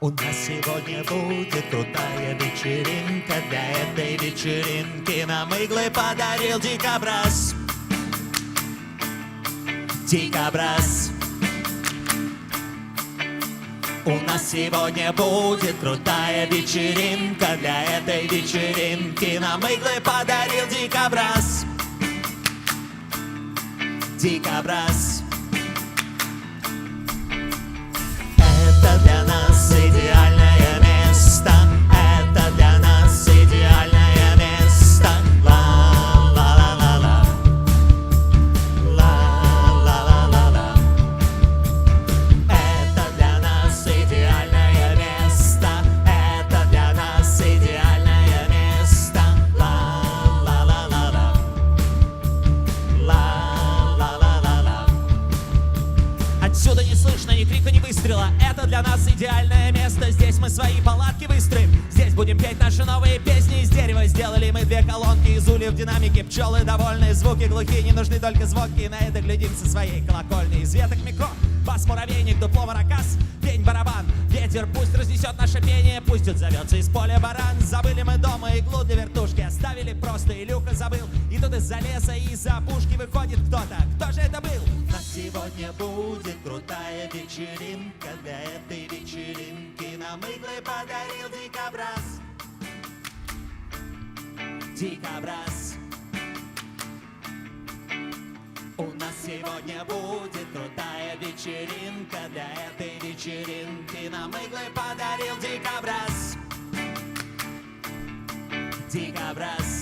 У нас сегодня будет крутая вечеринка. Для этой вечеринки нам иглы подарил Дикобраз. Дикобраз. У нас сегодня будет крутая вечеринка. Для этой вечеринки нам иглы подарил Дикобраз. Дикобраз. Это для нас идеальное место. Это для нас идеальное место. Ла-ла-ла-ла-ла. Ла-ла-ла-ла-ла. Это для нас идеальное место. Это для нас идеальное место. Ла-ла-ла-ла-ла. Ла-ла-ла-ла-ла. Отсюда не слышно ни крика, ни выстрела. Это для нас идеальное место. Здесь мы свои палатки выстроим. Здесь будем петь наши новые песни из дерева. Сделали мы две колонки из ульев, динамики, пчелы довольны. Звуки глухие, не нужны только звуки. И на это глядим со своей колокольни. Из веток микро, бас, муравейник, дупло, маракас, пень, барабан. Ветер пусть разнесет наше пение. Пусть отзовется из поля баран. Забыли мы дома иглу для вертушки. Оставили просто, Илюха забыл. И тут из-за леса и из-за пушки выходит кто-то. Кто же это был? Но сегодня будет крутая вечеринка. Для этой вечеринки нам иглы подарил Дикобраз. Дикобраз. У нас сегодня будет крутая вечеринка. Для этой вечеринки нам иглы подарил Дикобраз. Дикобраз.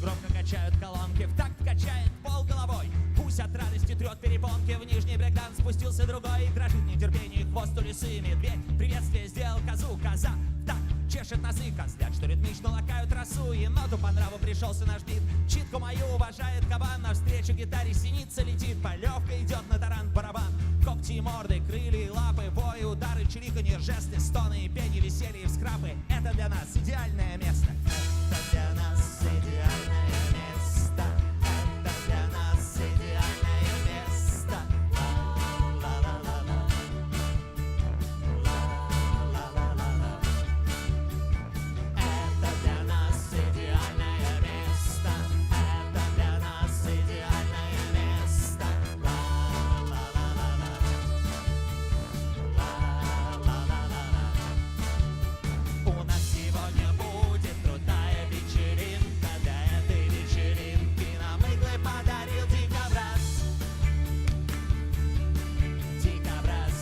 Громко качают колонки, в такт качает пол головой. Пусть от радости трет перепонки. В нижний брейкдан спустился другой. И дрожит нетерпение хвост у лисы. Медведь приветствие сделал козу. Коза в такт чешет носы. Козлят, что ритмично лакают росу. Еноту по нраву пришелся наш бит. Читку мою уважает кабан. Навстречу гитаре синица летит. Полевка идет на таран барабан. Когти и морды, крылья и лапы. Бой, удары, чириканье, жесты, стоны и пение, веселье и вскрапы. Это для нас идеальное место. Это для нас идеальное место. Это для нас идеальное место. Ла-ла-ла-ла. Ла-ла-ла-ла. Это для нас идеальное место. Это для нас идеальное место. Ла-ла-ла-ла-ла. Ла-ла-ла-ла-ла. У нас сегодня будет крутая вечеринка. Для этой вечеринки нам иглы подарил Дикобраз. Дикобраз.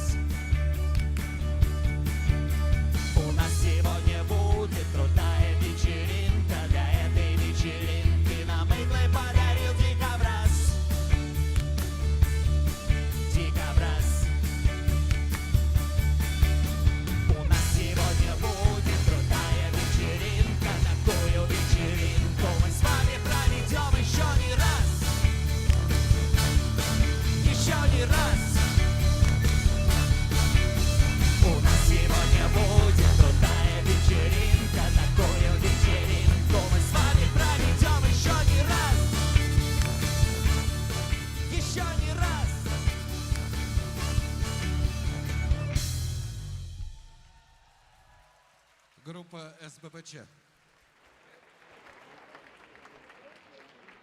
У нас сегодня будет крутая вечеринка. Для этой вечеринки нам иглы подарил Дикобраз. Дикобраз. У нас сегодня будет крутая вечеринка. Такую вечеринку мы с вами проведем еще не раз. Еще не раз. У нас сегодня будет крутая вечеринка. Такую вечеринку мы с вами проведем еще не раз. Еще не раз. Группа СБПЧ.